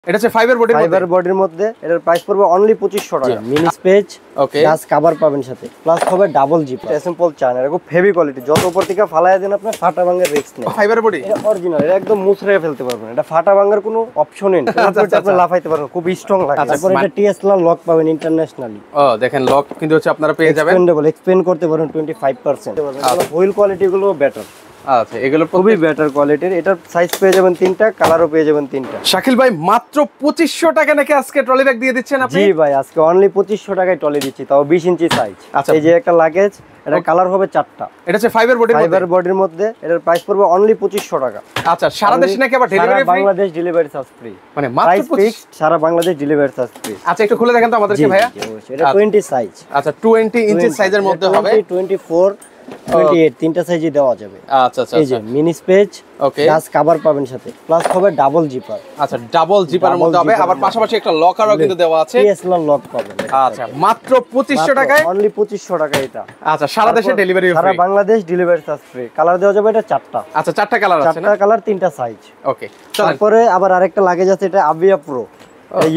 এটা হচ্ছে ফাইবার বডির মধ্যে এটার প্রাইস পড়বে অনলি 2500 টাকা। মিনি স্পেস গ্লাস কভার পাবেন সাথে, প্লাস হবে ডাবল জিপার সিম্পল চান। এটা খুব হেভি কোয়ালিটি, যত উপর থেকে ফালায়া দেন আপনার ফাটা ভাঙার রিস্ক নেই। ফাইবার বডি এটা অরিজিনাল, এটা একদম মুছড়ে ফেলতে পারবেন, এটা ফাটা ভাঙার কোনো অপশনই নেই। আপনি লাফাইতে পারবেন, খুব স্ট্রং লাগে। তারপর এটা টিএসএল লক পাবেন ইন্টারন্যাশনালি। দেখেন লক কিন্তু হচ্ছে আপনারা পেয়ে যাবেন, এক্সপেন্ড করতে পারেন 25%। হুইল কোয়ালিটি গুলো বেটার। আচ্ছা, এগুলো খুবই বেটার কোয়ালিটির। এটার সাইজ পেয়ে যাবেন 3টা, কালারও পেয়ে যাবেন 3টা। শাকিল ভাই মাত্র 2500 টাকা নাকি আজকে ট্রলি ব্যাগ দিয়ে দিচ্ছেন আপনি? জি ভাই, আজকে অনলি 2500 টাকায় ট্রলি দিচ্ছি, তাও 20 ইঞ্চি সাইজ। এই যে একটা লাগেজ, এটা কালার হবে 4টা। এটা হচ্ছে ফাইবার বডির মধ্যে এটার প্রাইস পড়বে অনলি 2500 টাকা। আচ্ছা, সারা দেশে নাকি আবার ডেলিভারি ফ্রি? সারা বাংলাদেশ ডেলিভারি চার্জ ফ্রি, মানে মাত্র 25। সারা বাংলাদেশ ডেলিভারি চার্জ ফ্রি। আচ্ছা, একটু খুলে দেখেন তো আমাদেরকে ভাইয়া। এটা 20 সাইজ। আচ্ছা, 20 ইঞ্চি সাইজের মধ্যে হবে। 24 28 তিনটা সাইজে দেওয়া যাবে। আচ্ছা আচ্ছা, এই যে মিনি স্পেস গ্লাস কভার পাবেন সাথে, প্লাস হবে ডাবল জিপার। আচ্ছা, ডাবল জিপারের মধ্যে হবে, আবার পাশাপাশি একটা লকারও কিন্তু দেওয়া আছে। টিএসএল লক পাবেন। আচ্ছা, মাত্র 2500 টাকায়, অনলি 2500 টাকা এটা। আচ্ছা, সারা দেশে ডেলিভারি ফ্রি, সারা Bangladesh delivery charge free. Colour দেওয়া যাবে এটা 4টা। আচ্ছা, 4টা কালার আছে না? 4টা কালার, 3টা সাইজ। ওকে, তারপরে আবার আরেকটা লাগেজ আছে, এটা আভিয়া প্রো।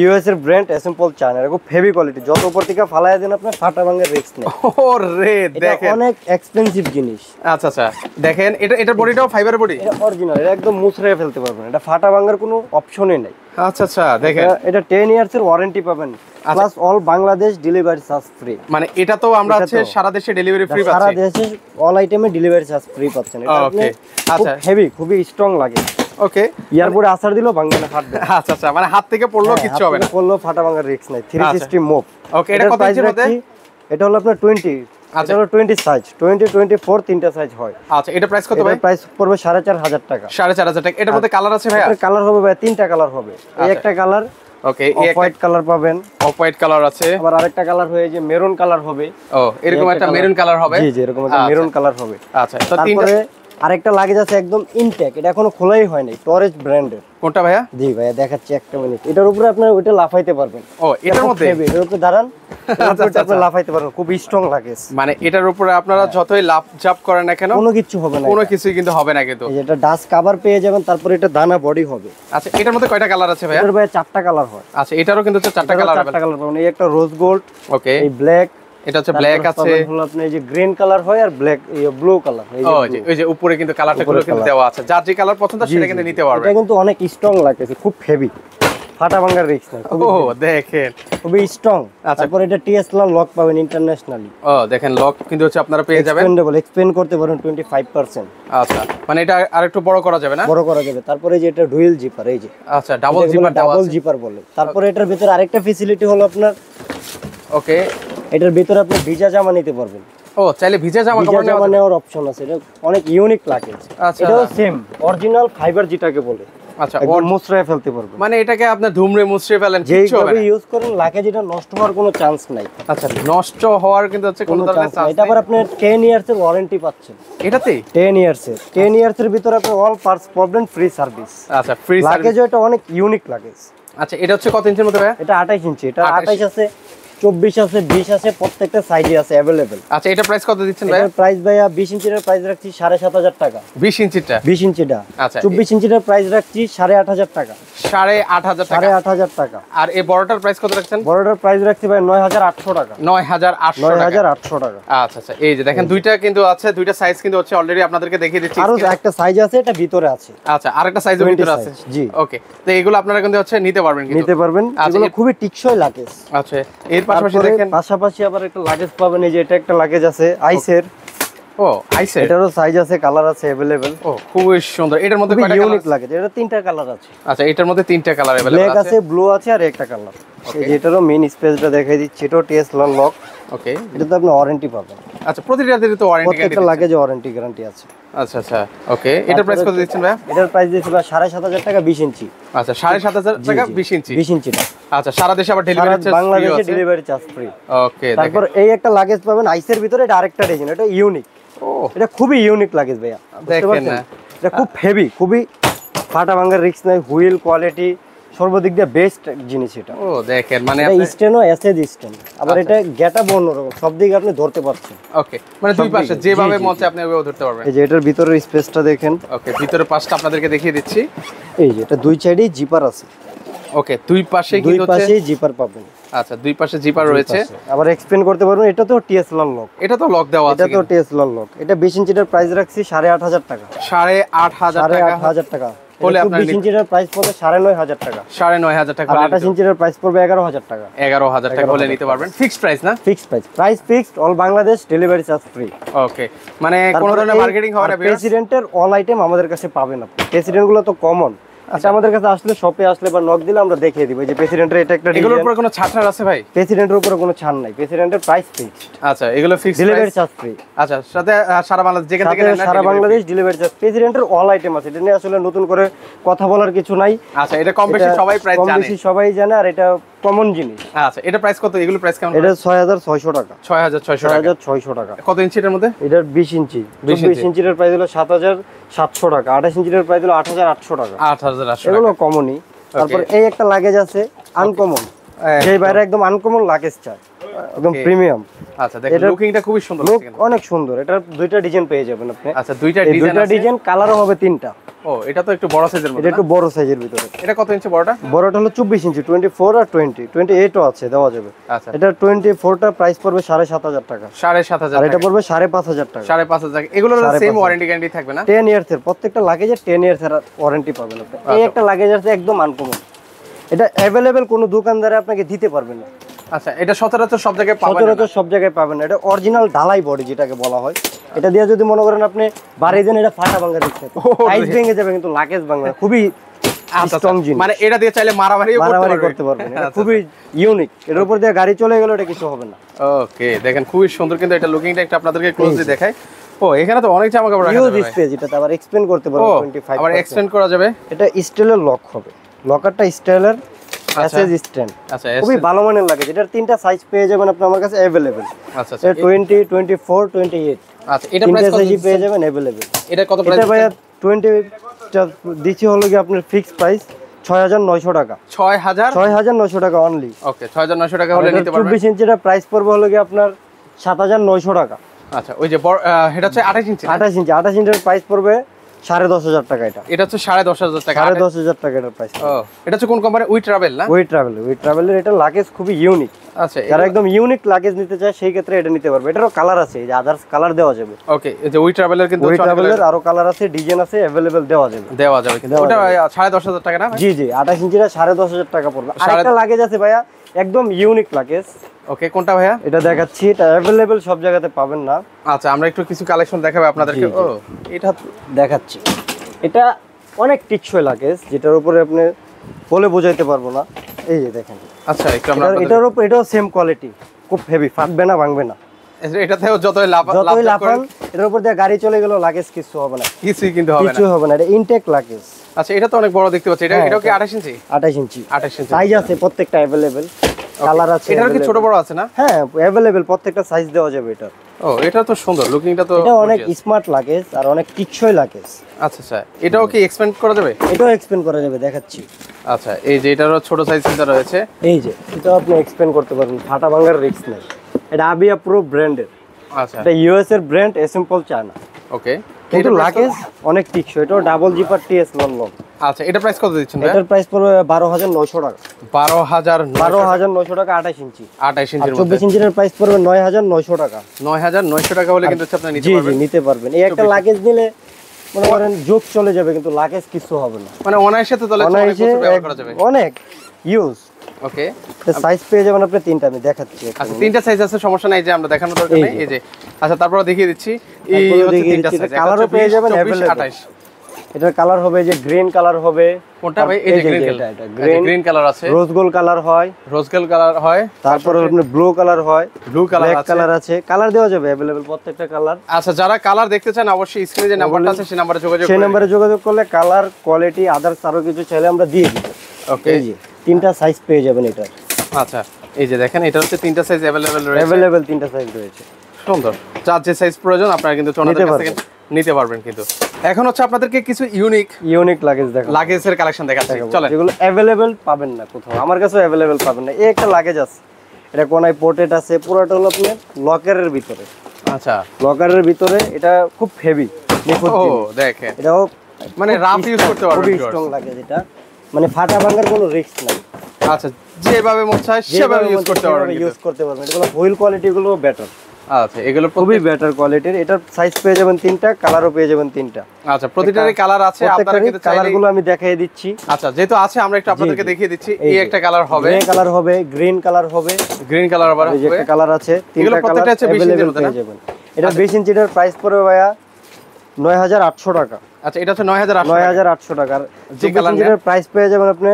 ইউএস এর ব্র্যান্ড সিম্পল চান। এটা খুব হেভি কোয়ালিটি, যত উপর থেকে ফালায়া দেন আপনার ফাটা ভাঙার রিস্ক নেই। ওরে দেখেন, অনেক এক্সপেন্সিভ জিনিস। আচ্ছা আচ্ছা, দেখেন এটা বডিটাও ফাইবার বডি, এটা অরিজিনাল, এটা একদম মুছড়ে ফেলতে পারবেন, এটা ফাটা ভাঙার কোনো অপশনই নাই। আচ্ছা আচ্ছা, দেখেন এটা 10 ইয়ার্স এর ওয়ারেন্টি পাবেন, plus all Bangladesh delivery charge free. মানে এটা তো আমরা আছে সারা দেশে ডেলিভারি ফ্রি পাচ্ছি, সারা দেশে অল আইটেমে ডেলিভারি চার্জ ফ্রি পাচ্ছেন। এটা ওকে, আচ্ছা হেভি, খুবই স্ট্রং লাগে। ওকে, এয়ারপোর্টে আসার দিলো ভাঙবে না, ফাটবে। আচ্ছা আচ্ছা, মানে হাত থেকে পড়লো কিচ্ছু হবে না, পড়লো ফাটা ভাঙার রিস্ক নাই। 360 মুভ। ওকে, এটা কত ইঞ্চির মধ্যে? এটা হলো আপনার 20। আচ্ছা, এটা হলো 20 সাইজ, 20 24 তিনটা সাইজ হয়। আচ্ছা, এটা প্রাইস কত ভাই? প্রাইস পড়বে 4500 টাকা। 4500 টাকা। এটার মধ্যে কালার আছে ভাইয়া? কালার হবে ভাই 3টা কালার হবে। এই একটা কালার, ওকে, এই অফ হোয়াইট কালার পাবেন, অফ হোয়াইট কালার আছে। আবার আরেকটা কালার হয়ে যে মেরুন কালার হবে। ও, এরকম একটা মেরুন কালার হবে। জি জি, এরকম একটা মেরুন কালার হবে। আচ্ছা, তো তারপরে আরেকটা লাগেজ আছে একদম ইনটেক, এটা এখনো খোলাই হয়নি, টরেজ ব্র্যান্ডের। কোনটা ভাইয়া? জি ভাইয়া, দেখাচ্ছি একটা মিনিট। এটার উপরে আপনি ওইটা লাফাইতে পারবেন। ও, এটার মধ্যে এটার উপরে দাঁড়ান, আপনি লাফাইতে পারবেন, খুব স্ট্রং লাগেজ। মানে এটার উপরে আপনারা যতই লাফ জাপ করেন না কেন কোনো কিছু হবে না, কোনো কিছুই কিন্তু হবে না কিন্তু। এই এটা ডাস্ট কভার পেয়ে যাবেন, তারপর এটা দানা বডি হবে। আচ্ছা, এটার মধ্যে কয়টা কালার আছে ভাইয়া? এটার ভাইয়া 4টা কালার হয়। আচ্ছা, এটারও কিন্তু 4টা কালার পাবেন। এই একটা রোজ গোল্ড, ওকে, এই ব্ল্যাক, এটা হচ্ছে ব্ল্যাক আছে, হলো আপনি এই যে গ্রিন কালার হয়, আর ব্ল্যাক ব্লু কালার। এই যে উপরে কিন্তু কালারটা গুলো কিন্তু দেওয়া আছে, যার যে কালার পছন্দ সেটা কিন্তু নিতে পারবে। এটা কিন্তু অনেক স্ট্রং লাগছে, খুব হেভি, ফাটা ভাঙার রিস্ক নাই। ও দেখেন, খুবই স্ট্রং। তারপর এটা টিএসএল লক পাবেন ইন্টারন্যাশনালি। দেখেন লক কিন্তু হচ্ছে আপনারা পেয়ে যাবেন, এক্সপেন্ড করতে পারেন 25%। আচ্ছা, মানে এটা আরেকটু বড় করা যাবে না? বড় করা যাবে। তারপরে যে এটা ডুয়েল জিপার, এই যে আচ্ছা ডাবল জিপার বলে। তারপরে এটার ভিতরে আরেকটা ফ্যাসিলিটি হলো আপনার, ওকে, এটার ভিতরে আপনি ভিজা জামা নিতে পারবেন। ও, চাইলে ভিজা জামা নেওয়ার অপশন আছে। এটা অনেক ইউনিক লাগে। আচ্ছা, এটাও সেম অরিজিনাল ফাইবার যেটাকে বলে। আচ্ছা, মুছড়ে ফেলতে পারবেন, মানে এটাকে আপনি ধুমরে মুছড়ে ফেলেন, কিছু হবে না। ইউজ করেন লাগে, যেটা নষ্ট হওয়ার কোনো চান্স নাই। আচ্ছা, নষ্ট হওয়ার কিন্তু হচ্ছে কোনো ধরনের চান্স নাই। এটা আবার আপনি 10 ইয়ার্স এর ওয়ারেন্টি পাচ্ছেন এটাতে। 10 ইয়ার্স এর ভিতরে আপনি all parts problem free service. আচ্ছা, ফ্রি সার্ভিস। এটা অনেক ইউনিক লাগে। আচ্ছা, এটা হচ্ছে কত ইঞ্চির মধ্যে ভাই? এটা 28 ইঞ্চি। এটা 28 আছে, 24 আছে, 20 আছে, প্রত্যেকটা সাইজে আছে अवेलेबल। আচ্ছা, এটা প্রাইস কত দিচ্ছেন ভাই? এটা প্রাইস ভাইয়া 20 ইঞ্চির প্রাইস রাখছি 7500 টাকা। 20 ইঞ্চিটা। আচ্ছা, 24 ইঞ্চির প্রাইস রাখছি 8500 টাকা। 8500 টাকা। আর এই বড়টার প্রাইস কত রাখছেন? বড়টার প্রাইস রাখছি ভাই 9800 টাকা। 9800 টাকা। আচ্ছা আচ্ছা, এই যে দেখেন দুইটা কিন্তু আছে, দুইটা সাইজ কিন্তু হচ্ছে অলরেডি আপনাদেরকে দেখিয়ে দিচ্ছি। আরো একটা সাইজ আছে, এটা ভিতরে আছে। আচ্ছা, আরেকটা সাইজের ভিতরে আছে। জি, ওকে, তো এগুলো আপনারা কিন্তু হচ্ছে নিতে পারবেন। এগুলো খুবই টিকসই লাগে। আচ্ছা, এর পাশাপাশি দেখেন, পাশাপাশি আবার একটা লাগেজ পাবেন। এই যে এটা একটা লাগেজ আছে আইসের। ও, আইসের, এটারও সাইজ আছে, কালার আছে अवेलेबल। ও, খুবই সুন্দর। এটার মধ্যে কয়টা কালার? Unique luggage. এটা 3টা কালার আছে। আচ্ছা, এটার মধ্যে 3টা কালার अवेलेबल আছে, ব্ল্যাক আছে, ব্লু আছে, আর একটা কালার। এই যে এটারও মেইন স্পেসটা দেখাই দিচ্ছি, এটাও টিএসএল লক। ওকে, এটা তো আপনি ওয়ারেন্টি পাবেন। আচ্ছা, প্রতিটাতে তো ওয়ারেন্টি গ্যারান্টি, প্রত্যেকটা লাগেজে ওয়ারেন্টি গ্যারান্টি আছে। আচ্ছা আচ্ছা, ওকে, এটার প্রাইস কত দিচ্ছেন ভাই? এটার প্রাইস দিচ্ছি 7500 টাকা 20 ইঞ্চি। আচ্ছা, 7500 টাকা 20 ইঞ্চি। 20 ইঞ্চিটা। আচ্ছা, সারা দেশে আবার ডেলিভারি চার্জ, বাংলাদেশে ডেলিভারি চার্জ ফ্রি। ওকে, তারপর এই একটা লাগেজ পাবেন আইসের ভিতরে, এটা আরেকটা ডিজাইন, এটা ইউনিক। ও, এটা খুবই ইউনিক লাগেজ ভাইয়া, দেখেন না, এটা খুব হেভি, খুবই ফাটা ভাঙার রিস্ক নাই, হুইল কোয়ালিটি সর্বদিক দিয়ে বেস্ট জিনিস এটা। ও দেখেন, মানে এটা স্টেনও এসএজ স্টেন, আবার এটা গেটআপ অন্যরকম, সব দিকে আপনি ধরতে পারছেন। ওকে, মানে দুই পাশে যেভাবে মন চায় আপনি ওইভাবে ধরতে পারবেন। এই যে এটার ভিতরের স্পেসটা দেখেন। ওকে, ভিতরের পাশটা আপনাদেরকে দেখিয়ে দিচ্ছি। এই যে এটা দুই সাইডেই জিপার আছে। ওকে, দুই পাশে কি হচ্ছে? দুই পাশেই জিপার পাবেন। আচ্ছা, দুই পাশে জিপার রয়েছে। আবার এক্সপেন্ড করতে পারবেন। এটা তো টিএসএল লক। এটা তো লক দেওয়া আছে। এটা তো টিএসএল লক। এটা 20 ইঞ্চিটার প্রাইস রাখছি 8,500 টাকা। 8,500 টাকা বলে আপনার 20 ইঞ্চিটার প্রাইস পড়বে 9,500 টাকা। 9,500 টাকা। 28 ইঞ্চিটার প্রাইস পড়বে 11,000 টাকা। 11,000 টাকা হলে নিতে পারবেন। ফিক্সড প্রাইস না? Fixed price. Price fixed, all Bangladesh delivery charge free. Okay, মানে কোন ধরনের মার্কেটিং হবে না। প্রেসিডেন্টের অল আইটেম আমাদের কাছে পাবেন আপনি। প্রেসিডেন্ট গুলো তো কমন। আচ্ছা, আমাদের কাছে আসলে শপে আসলে বা নক দিলে আমরা দেখিয়ে দিব যে প্রেসিডেন্টের এটা একটা। এগুলোর উপরে কোনো ছাড় আছে ভাই? প্রেসিডেন্টের উপরে কোনো ছাড় নাই। প্রেসিডেন্টের প্রাইস ফিক্সড। আচ্ছা, এগুলো ফিক্সড, ডেলিভারি চার্জ ফ্রি। আচ্ছা, সাথে সারা বাংলাদেশ যেখান থেকে নেন না, সারা বাংলাদেশ ডেলিভারি চার্জ। প্রেসিডেন্টের অল আইটেম আছে, এটা নিয়ে আসলে নতুন করে কথা বলার কিছু নাই। আচ্ছা, এটা কম বেশি সবাই প্রাইস জানে। কম বেশি সবাই জানে, আর এটা কমন জিনিস। আচ্ছা, এটা প্রাইস কত? এগুলো প্রাইস কেমন? এটা 6,600 টাকা। 6,600 টাকা। কত ইঞ্চির মধ্যে? এটা 20 ইঞ্চি। 20 ইঞ্চির প্রাইস হলো 7,700 টাকা। 28 ইঞ্চির প্রাইস হলো 8,800 টাকা। 8,800 এগুলো কমনই। তারপর এই একটা লাগেজ আছে আনকমন, সেই বাইরে একদম আনকমন লাগেজ চাই, একদম প্রিমিয়াম। আচ্ছা, দেখেন লুকিংটা খুবই সুন্দর লাগছে, অনেক সুন্দর। এটার দুইটা ডিজাইন পেয়ে যাবেন আপনি। আচ্ছা, দুইটা ডিজাইন, কালারও হবে তিনটা। ও, এটা তো একটু বড় সাইজের মধ্যে। এটা একটু বড় সাইজের ভিতরে। এটা কত ইঞ্চি বড়টা? বড়টা হলো 24 ইঞ্চি, 24 আর 28ও আছে, দেওয়া যাবে। আচ্ছা, এটা 24টা প্রাইস পড়বে 7,500 টাকা। 7,500 আর এটা পড়বে 5,500 টাকা। 5,500 টাকা। এগুলোর সেম ওয়ারেন্টি গ্যারান্টি থাকবে না? 10 ইয়ার্স এর প্রত্যেকটা লাগেজে 10 ইয়ার্স এর ওয়ারেন্টি পাবেন আপনি। এই একটা লাগেজ আছে একদম আনকমন। এটা अवेलेबल কোনো দোকানদারে আপনাকে দিতে পারবে না। আচ্ছা, এটা সচরাচর সব জায়গায় পাবেন না? সচরাচর সব জায়গায় পাবেন না। এটা অরিজিনাল ঢালাই বডি যেটাকে বলা হয়। এটা দিয়ে যদি মনে করেন আপনি বাড়ি দেন, এটা ফাটা ভাঙা দিচ্ছে, সাইজ ভেঙে যাবে, কিন্তু লাগেজ ভাঙবে না। খুবই স্ট্রং জিনিস। মানে এটা দিয়ে চাইলে মারামারিও করতে পারবেন। এটা খুবই ইউনিক। এর উপর দিয়ে গাড়ি চলে গেল এটা কিছু হবে না। ওকে, দেখেন খুবই সুন্দর, কিন্তু এটা লুকিংটা একটা আপনাদেরকে ক্লোজলি দেখাই। ও, এখানে তো অনেক জামা কাপড় রাখা যাবে। ইউজ স্পেস, এটা আবার এক্সপেন্ড করতে পারবেন 25%। আবার এক্সটেন্ড করা যাবে। এটা স্টাইলের লক হবে। লকারটা স্টাইলের এসএস স্ট্যান্ড। আচ্ছা, খুবই ভালো মানের লাগে। এটার তিনটা সাইজ পেয়ে যাবেন আপনি আমার কাছে अवेलेबल। আচ্ছা, 20, 24, 28। আচ্ছা, এটা প্রাইস কত সাইজ পেয়ে যাবেন अवेलेबल। এটা কত প্রাইস? এটা ভাইয়া 20 টা দিছি হলো কি আপনার ফিক্স প্রাইস 6,900 টাকা। 6,900 টাকা অনলি। ওকে, 6,900 টাকা হলে নিতে পারবেন। 24 ইঞ্চিটা প্রাইস পড়বে হলো কি আপনার 7,900 টাকা। আচ্ছা, ওই যে এটা হচ্ছে 28 ইঞ্চি। 28 ইঞ্চির প্রাইস পড়বে 10,500 টাকা। এটা হচ্ছে 10,500 টাকা। 10,500 টাকা এটার প্রাইস। ও, এটা হচ্ছে কোন কোম্পানি? উই ট্রাভেল না? উই ট্রাভেলের এটা লাগেজ খুবই ইউনিক। আচ্ছা, যারা একদম ইউনিক লাগেজ নিতে চায় সেই ক্ষেত্রে এটা নিতে পারবে। এটারও কালার আছে, এই যে আদার্স কালার দেওয়া যাবে। ওকে, এই যে উই ট্রাভেলের কিন্তু উই ট্রাভেলের আরো কালার আছে, ডিজাইন আছে, अवेलेबल দেওয়া যাবে। কিন্তু ওটা 10,500 টাকা না? জি জি, 28 ইঞ্চিটা 10,500 টাকা পড়বে। আরেকটা লাগেজ আছে ভাইয়া, একদম ইউনিক লাগেজ। ওকে, কোনটা ভাইয়া? এটা দেখাচ্ছি। এটা अवेलेबल সব জায়গাতে পাবেন না। আচ্ছা, আমরা একটু কিছু কালেকশন দেখাবো আপনাদেরকে। ও, এটা দেখাচ্ছি। এটা অনেক টিকসই লাগেজ, যেটার উপরে আপনি বলে বোঝাইতে পারবো না। এই যে দেখেন। আচ্ছা, একটু আমরা এটার উপর, এটাও সেম কোয়ালিটি, খুব হেভি, ফাটবে না, ভাঙবে না। এটাতেও যতই লাফান, এটার উপর দিয়ে গাড়ি চলে গেল, লাগেজ কিছু হবে না। কিছুই কিন্তু হবে না। কিছু হবে না, এটা ইনটেক লাগেজ। আচ্ছা, এটা তো অনেক বড় দেখতে পাচ্ছি। এটাও কি 28 ইঞ্চি? 28 ইঞ্চি। 28 ইঞ্চি সাইজ আছে প্রত্যেকটা अवेलेबल, কালার আছে। এটার কি ছোট বড় আছে না? হ্যাঁ, अवेलेबल প্রত্যেকটা সাইজ দেওয়া যাবে এটা। ও, এটা তো সুন্দর, লুকিংটা তো। এটা অনেক স্মার্ট লাগেজ আর অনেক টিকসই লাগেজ। আচ্ছা আচ্ছা, এটাও কি এক্সপেন্ড করা যাবে? এটাও এক্সপেন্ড করা যাবে, দেখাচ্ছি। আচ্ছা, এই যে এটারও ছোট সাইজ চিন্তা রয়েছে। এই যে এটাও আপনি এক্সপেন্ড করতে পারবেন, ফাটা ভাঙার রিস্ক নেই। এটা আবিয়া প্রো ব্র্যান্ডের। আচ্ছা, এটা ইউএস এর ব্র্যান্ড, এসেম্পল চায়না। ওকে, কিন্তু লাগেজ অনেক টিকসই। এটাও ডাবল জিপার টিএস লক। আচ্ছা, এটা প্রাইস কত দিচ্ছেন ভাই? এটার প্রাইস পড়বে 12,900 টাকা। 12,900 টাকা 28 ইঞ্চি। 28 ইঞ্চির মধ্যে। 24 ইঞ্চির প্রাইস পড়বে 9,900 টাকা। 9,900 টাকা হলে কিন্তু আপনি নিতে পারবেন। জি জি, নিতে পারবেন। এই একটা লাগেজ নিলে মনে করেন যোগ চলে যাবে, কিন্তু লাগেজ কিছু হবে না। মানে অনায়াসে তো তাহলে অনেক বছর ব্যবহার করা যাবে। অনেক ইউজ। ওকে, সাইজ পেয়ে যাবেন আপনি তিনটা, আমি দেখাচ্ছি। আচ্ছা, তিনটা সাইজ আছে, সমস্যা নাই, যে আমরা দেখানোর দরকার নেই। এই যে, আচ্ছা, তারপর দেখিয়ে দিচ্ছি। এই হচ্ছে তিনটা সাইজ, কালারও পেয়ে যাবেন अवेलेबल। 28। এটার কালার হবে যে গ্রিন কালার হবে। কোনটা ভাই? এই যে গ্রিন কালার। গ্রিন কালার আছে, রোজ গোল্ড কালার হয়, তারপর আপনার ব্লু কালার হয়, ব্লু কালার আছে, কালার আছে। কালার দেওয়া যাবে अवेलेबल প্রত্যেকটা কালার। আচ্ছা, যারা কালার দেখতে চান অবশ্যই স্ক্রিনে যে নাম্বারটা আছে সেই নম্বরে যোগাযোগ করুন। সেই নম্বরে যোগাযোগ করলে কালার, কোয়ালিটি, আদার্স আরো কিছু চাইলে আমরা দিয়ে দিই। ওকে, এই যে তিনটা সাইজ পেয়ে যাবেন এটা। আচ্ছা, এই যে দেখেন, এটা হচ্ছে তিনটা সাইজ अवेलेबल রয়েছে। अवेलेबल তিনটা সাইজ রয়েছে। সুন্দর, যার যে সাইজ প্রয়োজন আপনারা কিন্তু ওনাদের কাছ থেকে নিতে পারবেন। কিন্তু এখন হচ্ছে আপনাদেরকে কিছু ইউনিক লাগেজ দেখাবো, লাগেজের কালেকশন দেখাচ্ছি। চলেন, যেগুলো अवेलेबल পাবেন না কোথাও, আমার কাছেও अवेलेबल পাবেন না। এই একটা লাগেজ আছে, এটা কোনায় পোর্টেড আছে, পুরোটা হলো আপনার লকারের ভিতরে। আচ্ছা, লকারের ভিতরে, এটা খুব হেভি। ও দেখেন, এটাও মানে রাফ ইউজ করতে পারবেন। খুবই স্ট্রং লাগেজ এটা। মানে ফাটা ভাঙার কোনো রিস্ক নাই। আচ্ছা, যেভাবে মন চায় সেভাবে ইউজ করতে পারবেন। এগুলো হুইল কোয়ালিটি গুলো বেটার। আচ্ছা, এগুলো খুবই বেটার কোয়ালিটির। এটার সাইজ পেয়ে যাবেন 3টা, কালারও পেয়ে যাবেন 3টা। আচ্ছা, প্রতিটারই কালার আছে, আপনারা কিন্তু কালারগুলো আমি দেখিয়ে দিচ্ছি। আচ্ছা, যেহেতু আছে আমরা একটু আপনাদেরকে দেখিয়ে দিচ্ছি। এই একটা কালার হবে, গ্রে কালার হবে, গ্রিন কালার হবে, গ্রিন কালার আবার এই যে একটা কালার আছে, 3টা কালার আছে 20 ইঞ্চির মধ্যে পেয়ে যাবেন। এটা 20 ইঞ্চিটার প্রাইস পড়বে ভাইয়া 9800 টাকা। আচ্ছা, এটা হচ্ছে 9800 টাকা। আর 24 ইঞ্চিটার প্রাইস পেয়ে যাবেন আপনি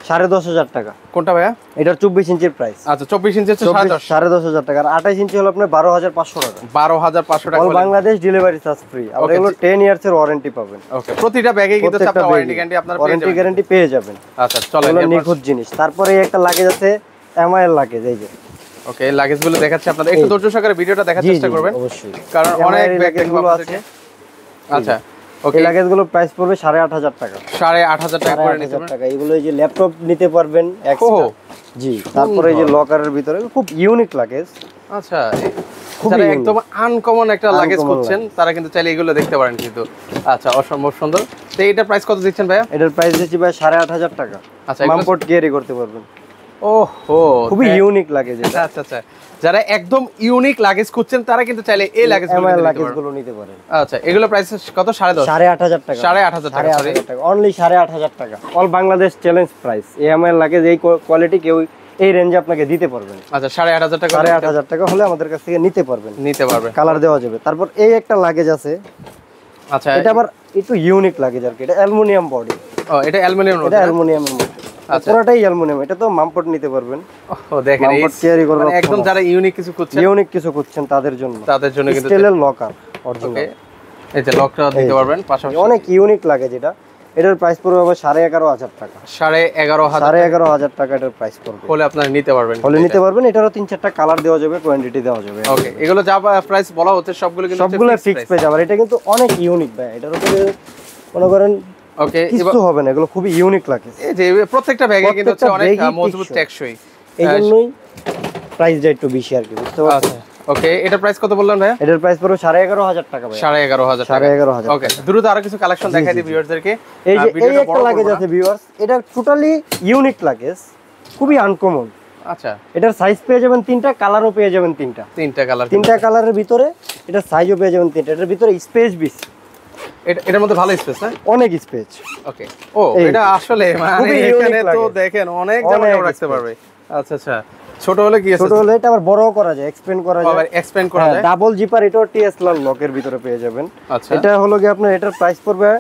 10500 টাকা। কোনটা ভাইয়া? এটার 24 ইঞ্চির প্রাইস। আচ্ছা, 24 ইঞ্চি হচ্ছে 10500 টাকা। আর 28 ইঞ্চি হলো আপনার 12500 টাকা। 12500 টাকা। All Bangladesh delivery charge free. আর এগুলো 10 ইয়ার্স এর ওয়ারেন্টি পাবেন। ওকে, প্রতিটা ব্যাগে কিন্তু আপনারা ওয়ারেন্টি গ্যারান্টি পেয়ে যাবেন। আচ্ছা, চলেন, এগুলো নিখুঁত জিনিস। তারপরে একটা লাগেজ আছে, এমআইএল লাগেজ, এই যে। ওকে, লাগেজগুলো দেখাচ্ছি আপনাদের। একটু ধৈর্য সহকারে ভিডিওটা দেখার চেষ্টা করবেন, অবশ্যই, কারণ অনেক ব্যাগগুলো আছে। আচ্ছা, ওকে, এই লাগেজগুলো প্রাইস পড়বে 8500 টাকা। 8500 টাকা করে নিতে পারবেন। এগুলো এই যে ল্যাপটপ নিতে পারবেন এক্সট্রা। জি, তারপরে এই যে লকারের ভিতরে খুব ইউনিক লাগেজ। আচ্ছা, যারা একদম আনকমন একটা লাগেজ খুঁজছেন তারা কিন্তু চাইলে এগুলো দেখতে পারেন কিন্তু। আচ্ছা, অসম্ভব সুন্দর। তো এইটা প্রাইস কত দিচ্ছেন ভাইয়া? এটার প্রাইস দিচ্ছি ভাই 8500 টাকা। আচ্ছা, মামপোর্ট ক্যারি করতে পারবেন। ওহো, খুবই ইউনিক লাগেজ এটা। আচ্ছা আচ্ছা, যারা একদম ইউনিক লাগেজ খুঁজছেন তারা কিন্তু চাইলে এই লাগেজগুলো নিতে পারেন। আচ্ছা, এগুলো প্রাইস কত? 8500 টাকা। 8500 টাকা, অনলি 8500 টাকা। All Bangladesh challenge price. MIL luggage এই কোয়ালিটি কেউ এই রেঞ্জে আপনাকে দিতে পারবেন। আচ্ছা, 8500 টাকা। 8500 টাকা হলে আমাদের কাছ থেকে নিতে পারবেন। কালার দেওয়া যাবে। তারপর এই একটা লাগেজ আছে। আচ্ছা, এটা আবার একটু ইউনিক লাগেজ আর কি। এটা অ্যালুমিনিয়াম বডি। ও, এটা অ্যালুমিনিয়াম। এটা অ্যালুমিনিয়ামের মধ্যে। আচ্ছা, পুরোটাই অ্যালুমিনিয়াম। এটা তো মামপোর্ট নিতে পারবেন। ও, দেখেন, মামপোর্ট ক্যারি করবে। একদম যারা ইউনিক কিছু খুঁজছেন তাদের জন্য কিন্তু স্টিলের লকার অরিজিনাল। এই যে লকটা দিতে পারবেন। পাশাপাশি অনেক ইউনিক লাগেজ এটা। এটার প্রাইস পড়বে 11500 টাকা। 11500 টাকা এটার প্রাইস পড়বে। হলে আপনারা নিতে পারবেন। এটারও 3-4টা কালার দেওয়া যাবে, কোয়ান্টিটি দেওয়া যাবে। ওকে, এগুলো যা প্রাইস বলা হচ্ছে সবগুলো ফিক্স পেয়ে যাবে। এটা কিন্তু অনেক ইউনিক ভাই। এটার উপরে মনে করেন ওকে কিছু হবে না। এগুলো খুবই ইউনিক লাগে। এই যে প্রত্যেকটা ব্যাগে কিন্তু হচ্ছে অনেক মজবুত টেকসই। এইজন্যই প্রাইসটা একটু বেশি আর কি, বুঝতে পারছেন? ওকে, এটার প্রাইস কত বললেন ভাই? এটার প্রাইস পড়বে 11500 টাকা ভাই। 11500 ওকে, দ্রুত আরো কিছু কালেকশন দেখাই দিই ভিউয়ারদেরকে। এই যে এই একটা লাগেজ আছে ভিউয়ার্স, এটা টোটালি ইউনিক লাগেজ, খুবই আনকমন। আচ্ছা, এটার সাইজ পেয়ে যাবেন 3টা, কালারও পেয়ে যাবেন 3টা। 3টা কালারের ভিতরে এটার সাইজও পেয়ে যাবেন 3টা। এটার ভিতরে স্পেস বেশি। এটার মধ্যে ভালো স্পেস না? অনেক স্পেস। ওকে, ও এটা আসলে মানে এখানে তো দেখেন অনেক জায়গা রাখতে পারবে। আচ্ছা আচ্ছা, ছোট হলে কি আছে? ছোট হলে এটা আবার বড়ও করা যায়, এক্সপেন্ড করা যায়। ডাবল জিপার, এটাও টিএস লকের ভিতরে পেয়ে যাবেন। আচ্ছা, এটা হলো কি আপনার এটার প্রাইস পড়বে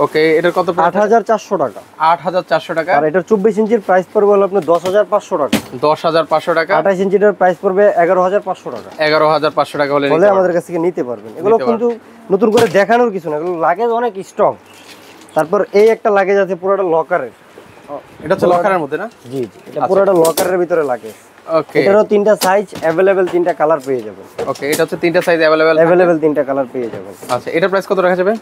ওকে, এটার কত? 8400 টাকা। 8400 টাকা। আর এটার 24 ইঞ্চির প্রাইস পড়বে হলো আপনার 10500 টাকা। 10500 টাকা। 28 ইঞ্চিটার প্রাইস পড়বে 11500 টাকা। 11500 টাকা হলে আমাদের কাছ থেকে নিতে পারবেন। এগুলো কিন্তু নতুন করে দেখানোর কিছু না, এগুলো লাগেজ অনেক স্ট্রং। তারপর এই একটা লাগেজ আছে পুরোটা লকারের। এটা হচ্ছে লকারের মধ্যে না? জি জি, এটা পুরোটা লকারের ভিতরে লাগেজ। ওকে, এটারও 3টা সাইজ अवेलेबल, 3টা কালার পেয়ে যাবেন। ওকে, এটা হচ্ছে 3টা সাইজ अवेलेबल, 3টা কালার পেয়ে যাবেন। আচ্ছা, এটার প্রাইস কত রাখা যাবে?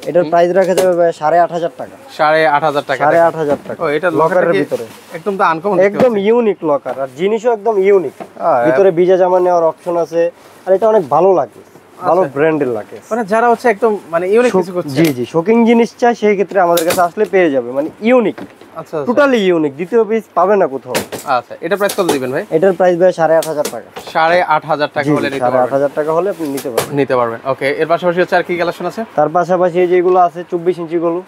এটার প্রাইস রাখা যাবে 8500 টাকা। 8500 টাকা। 8500 টাকা। ও, এটা লকারের ভিতরে একদম তো আনকমন, একদম ইউনিক লকার, আর জিনিসও একদম ইউনিক। ভিতরে ভিজা জামা নেওয়ার অপশন আছে, আর এটা অনেক ভালো লাগে, ভালো ব্র্যান্ডের লাগে। মানে যারা হচ্ছে একদম মানে ইউনিক কিছু করছে, জি জি, শোকিং জিনিস চাই সেই ক্ষেত্রে আমাদের কাছে আসলে পেয়ে যাবে, মানে ইউনিক। আচ্ছা, টোটালি ইউনিক, দ্বিতীয় পিস পাবে না কোথাও। আচ্ছা, এটা প্রাইস কত দিবেন ভাই? এটার প্রাইস ভাই 8500 টাকা। 8500 টাকা হলে নিতে পারবেন। 8500 টাকা হলে আপনি নিতে পারবেন। ওকে, এর পাশাপাশি হচ্ছে আর কি কালেকশন আছে? তার পাশাপাশি এই যেগুলো আছে 24 ইঞ্চি গুলো,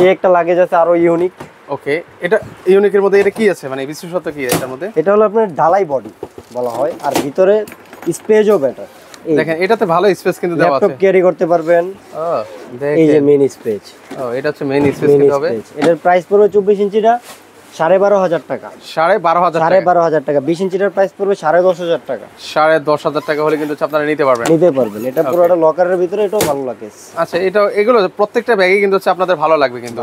এই একটা লাগেজ আছে আরো ইউনিক। ওকে, এটা ইউনিকের মধ্যে এটা কি আছে, মানে বিশেষত্ব কি এটার মধ্যে? এটা হলো আপনার ঢালাই বডি বলা হয়, আর ভিতরে স্পেসও বেটার। দেখেন, এটাতে ভালো স্পেস কিন্তু দেওয়া আছে, ল্যাপটপ ক্যারি করতে পারবেন। দেখেন, এই যে মেইন স্পেস। এটা হচ্ছে মেইন স্পেস কিন্তু হবে। এটার প্রাইস পড়বে 24 ইঞ্চিটা 12500 টাকা। 12500 টাকা। 20 ইঞ্চিটার প্রাইস পড়বে 10500 টাকা। 10500 টাকা হলে কিন্তু আপনারা নিতে পারবেন। এটা পুরোটা লকারের ভিতরে, এটাও ভালো লাগে। আচ্ছা, এগুলো প্রত্যেকটা ব্যাগে কিন্তু হচ্ছে আপনাদের ভালো লাগবে কিন্তু।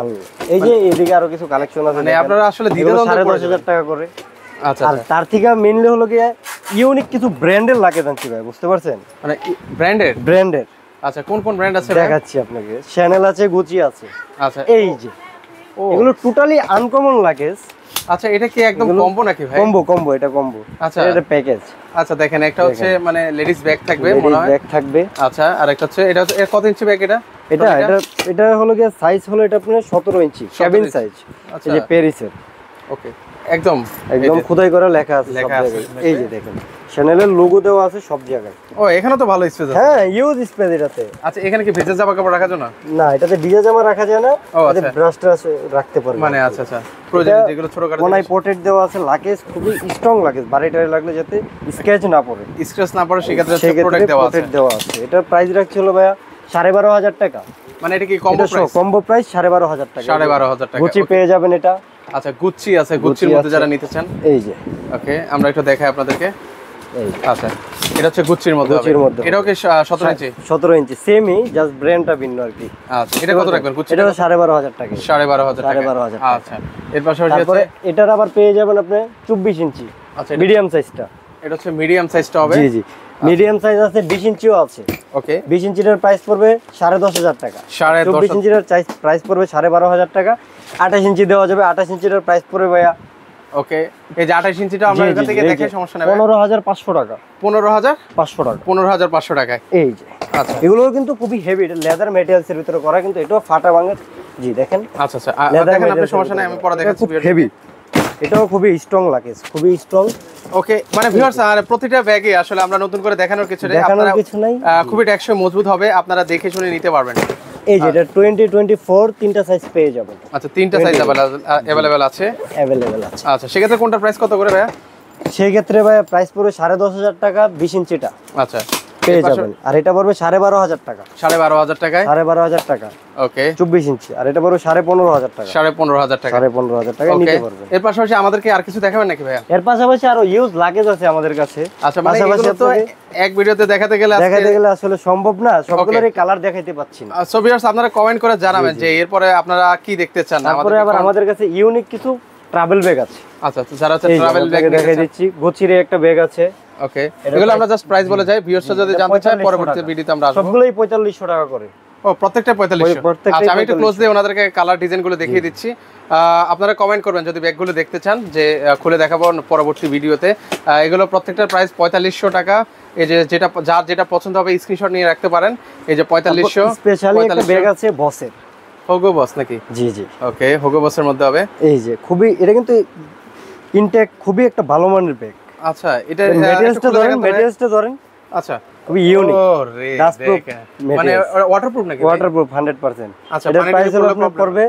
এই যে এদিকে আরো কিছু কালেকশন আছে, মানে আপনারা আসলে দিতে দাম 10500 টাকা করে। আচ্ছা, আর তার থেকে মেইনলি হলো কি ইউনিক কিছু ব্র্যান্ডের লাগে জানছি ভাই, বুঝতে পারছেন? মানে ব্র্যান্ডের। আচ্ছা, কোন কোন ব্র্যান্ড আছে দেখাচ্ছি আপনাকে। শ্যানেল আছে, গুচি আছে। আচ্ছা, এই যে এগুলো টোটালি আনকমন লাগেজ। আচ্ছা, এটা কি একদম কম্বো নাকি ভাই? কম্বো, এটা কম্বো। আচ্ছা, এটা প্যাকেজ। আচ্ছা, দেখেন, একটা হচ্ছে মানে লেডিস ব্যাগ থাকবে মনে হয়। ব্যাগ থাকবে। আচ্ছা, আর একটা হচ্ছে এটা কত ইঞ্চি ব্যাগ? এটা হলো গিয়ে সাইজ হলো এটা আপনার 17 ইঞ্চি কেবিন সাইজ। এই যে প্যারিসের। ওকে, একদম খোদাই করা লেখা আছে সব জায়গায়। এই যে দেখেন চ্যানেলের লোগো দেওয়া আছে সব জায়গায়। ও, এখানে তো ভালো স্পেস আছে। হ্যাঁ, ইউজ স্পেস এটাতে। আচ্ছা, এখানে কি ভেজা জামা কাপড় রাখা যায় না? না, এটাতে ভিজা জামা রাখা যায় না, এটাতে ব্রাশটা রাখতে পারবেন। মানে আচ্ছা আচ্ছা, প্রয়োজনীয় যেগুলো ছোটখাটো কোনায় পকেট দেওয়া আছে। লাগেজ খুবই স্ট্রং লাগেজ, বাড়িটারে লাগলে যাতে স্ক্র্যাচ না পড়ে। স্ক্র্যাচ না পড়ে সেক্ষেত্রে প্রোটেক্ট দেওয়া আছে। এটার প্রাইস রাখছিল ভাইয়া 12,500 টাকা। মানে এটা কি কম্বো প্রাইস? কম্বো প্রাইস 12,500 টাকা। 12,500 টাকা। গুচি পেয়ে যাবেন এটা। আচ্ছা, গুচি আছে, গুচির মধ্যে যারা নিতে চান এই যে। ওকে, আমরা একটু দেখাই আপনাদেরকে। এই আচ্ছা, এটা হচ্ছে গুচির মধ্যে। এটাও কি 17 ইঞ্চি? 17 ইঞ্চি সেমই, জাস্ট ব্র্যান্ডটা ভিন্ন আর কি। আচ্ছা, এটা কত রাখবেন? গুচি এটা 12,500 টাকা। 12,500 টাকা। আচ্ছা, এর পাশাপাশি তারপরে এটার আবার পেয়ে যাবেন আপনি 24 ইঞ্চি। আচ্ছা, মিডিয়াম সাইজটা। এটা হচ্ছে মিডিয়াম সাইজটা হবে। জি জি, মিডিয়াম সাইজ আছে, 20 ইঞ্চিও আছে। ওকে, 20 ইঞ্চিটার প্রাইস পড়বে 10,500 টাকা। 24 ইঞ্চিটার প্রাইস পড়বে 12,500 টাকা। 28 ইঞ্চি দেওয়া যাবে। 28 ইঞ্চিটার প্রাইস পড়বে ভাইয়া। ওকে, এই যে 28 ইঞ্চিটা আমরা এখান থেকে দেখে সমস্যা নেই। 15,500 টাকা। 15,500 টাকা। 15,500 টাকায়। এই যে। আচ্ছা, এগুলো কিন্তু খুবই হেভি, এটা লেদার ম্যাটেরিয়ালস এর ভিতরে করা, কিন্তু এটাও ফাটা ভাঙে। জি দেখেন। আচ্ছা আচ্ছা, দেখেন আপনি, সমস্যা নাই, আমি পরে দেখাচ্ছি। হেভি, এটাও খুবই স্ট্রং লাগেজ, খুবই স্ট্রং। ওকে, মানে ভিউয়ার্স, আর প্রতিটা ব্যাগে আসলে আমরা নতুন করে দেখানোর কিছু নেই, আপনারা খুবই টেকসই মজবুত হবে, আপনারা দেখে শুনে নিতে পারবেন। এই যে এটা 20, 24 তিনটা সাইজ পেয়ে যাবেন। আচ্ছা, তিনটা সাইজ अवेलेबल আছে। আচ্ছা, সেক্ষেত্রে কোনটা প্রাইস কত করে ভাইয়া? সেই ক্ষেত্রে ভাইয়া প্রাইস পড়বে 10,500 টাকা 20 ইঞ্চিটা। আচ্ছা, পেয়ে যাবেন। আর এটা পড়বে 12,500 টাকা। 12,500 টাকায়। 12,500 টাকা। ওকে, 24 ইঞ্চি। আর এটা পড়বে 15,500 টাকা। 15,500 টাকা। 15,500 টাকা নিতে পারবেন। এর পাশাপাশি আমাদেরকে আর কিছু দেখাবেন নাকি ভাইয়া? এর পাশাপাশি আরো ইউজ লাগেজ আছে আমাদের কাছে। আচ্ছা, মানে এগুলো তো এক ভিডিওতে দেখাতে গেলে আসলে সম্ভব না, সবগুলোরই কালার দেখাইতে পাচ্ছি না। সো ভিউয়ার্স, আপনারা কমেন্ট করে জানাবেন যে এরপরে আপনারা কি দেখতে চান। তারপরে আবার আমাদের কাছে ইউনিক কিছু ট্রাভেল ব্যাগ আছে। আচ্ছা, যারা হচ্ছে ট্রাভেল ব্যাগ দেখাই দিচ্ছি। গুচির একটা ব্যাগ আছে। ওকে, এগুলো আমরা জাস্ট প্রাইস বলে যাই, ভিউয়ার্সরা যদি জানতে চায় পরবর্তী ভিডিওতে আমরা আসব। সবগুলোই 4500 টাকা করে। ও, প্রত্যেকটা 4500। আচ্ছা, আমি একটু ক্লোজলি ওনাদেরকে কালার ডিজাইনগুলো দেখিয়ে দিচ্ছি। আপনারা কমেন্ট করবেন যদি ব্যাগগুলো দেখতে চান, যে খুলে দেখাবো পরবর্তী ভিডিওতে। এগুলো প্রত্যেকটার প্রাইস 4500 টাকা। এই যে যার যেটা পছন্দ হবে স্ক্রিনশট নিয়ে রাখতে পারেন। এই যে 4500। স্পেশালি একটা ব্যাগ আছে বসের। হোগো বস নাকি? জি জি। ওকে, হোগো বসের মধ্যে হবে। এই যে খুবই, এটা কিন্তু ইনটেক, খুবই একটা ভালো মানের ব্যাগ। আচ্ছা, এটা ম্যাটেরিয়ালসটা ধরেন। আচ্ছা, খুবই ইউনিক। ডাস্ট প্রুফ, মানে ওয়াটারপ্রুফ নাকি? ওয়াটারপ্রুফ 100%। আচ্ছা, এটার প্রাইস হলো আপনার পড়বে,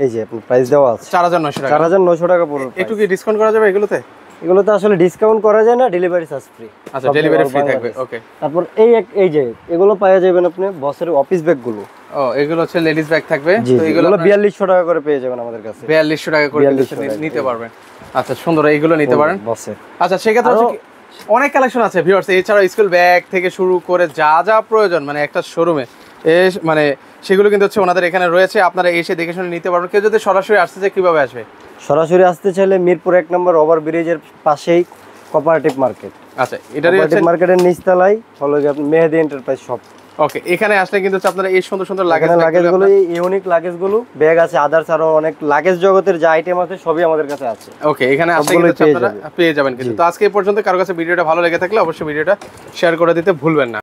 এই যে আপনার প্রাইস দেওয়া আছে 4,900 টাকা। 4,900 টাকা পড়বে। একটু কি ডিসকাউন্ট করা যাবে এগুলোতে? এগুলোতে আসলে ডিসকাউন্ট করা যায় না, ডেলিভারি চার্জ ফ্রি। আচ্ছা, ডেলিভারি ফ্রি থাকবে। ওকে, তারপর এই যে এগুলো পাওয়া যাবেন আপনি বসের অফিস ব্যাগ গুলো। ও, এগুলো হচ্ছে লেডিস ব্যাগ থাকবে। তো এগুলো 4200 টাকা করে পেয়ে যাবেন আমাদের কাছে। 4200 টাকা করে নিতে পারবেন। আচ্ছা, সুন্দর, এইগুলো নিতে পারেন বসের। আচ্ছা, সেক্ষেত্রে অনেক কালেকশন আছে ভিউয়ার্স। এছাড়াও স্কুল ব্যাগ থেকে শুরু করে যা যা প্রয়োজন মানে একটা শোরুমে মানে সেগুলো কিন্তু হচ্ছে ওনাদের এখানে রয়েছে। আপনারা এসে দেখে শুনে নিতে পারবেন। কেউ যদি সরাসরি আসতে চায় কিভাবে আসবে? সরাসরি আসতে চাইলে মিরপুর 1 নম্বর ওভার ব্রিজের পাশেই কোঅপারেটিভ মার্কেট। আচ্ছা, এটারই হচ্ছে মার্কেটের নিচতলায় হলো যে আপনি মেহেদি এন্টারপ্রাইজ শপ। ওকে, এখানে আসলে কিন্তু আপনারা এই সুন্দর সুন্দর লাগেজগুলো, ইউনিক লাগেজগুলো, ব্যাগ আছে, আদার্স আরো অনেক লাগেজ জগতের যা আইটেম আছে সবই আমাদের কাছে আছে। ওকে, এখানে আসলে কিন্তু আপনারা পেয়ে যাবেন। কিন্তু তো আজকে এই পর্যন্ত কারো কাছে ভিডিওটা ভালো লেগে থাকলে অবশ্যই ভিডিওটা শেয়ার করে দিতে ভুলবেন না।